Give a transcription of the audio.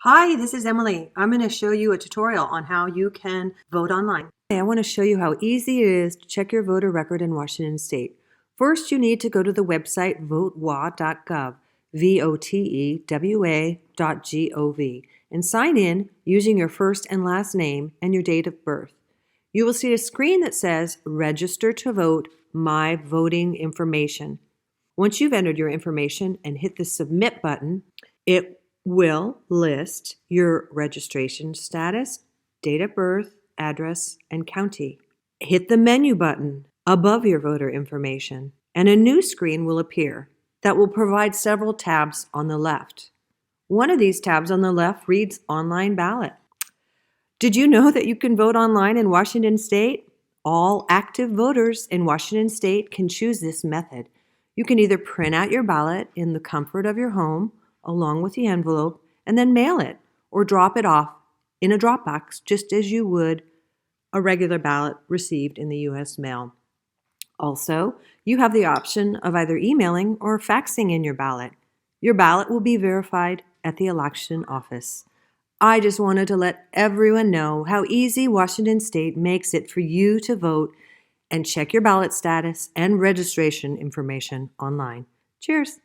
Hi, this is Emily. I'm going to show you a tutorial on how you can vote online. I want to show you how easy it is to check your voter record in Washington State. First, you need to go to the website votewa.gov, votewa.gov, and sign in using your first and last name and your date of birth. You will see a screen that says Register to Vote, My Voting Information. Once you've entered your information and hit the Submit button, it will list your registration status, date of birth, address, and county. Hit the menu button above your voter information, and a new screen will appear that will provide several tabs on the left. One of these tabs on the left reads Online Ballot. Did you know that you can vote online in Washington State? All active voters in Washington State can choose this method. You can either print out your ballot in the comfort of your home along with the envelope and then mail it or drop it off in a drop box just as you would a regular ballot received in the U.S. mail. Also, you have the option of either emailing or faxing in your ballot. Your ballot will be verified at the election office. I just wanted to let everyone know how easy Washington State makes it for you to vote and check your ballot status and registration information online. Cheers!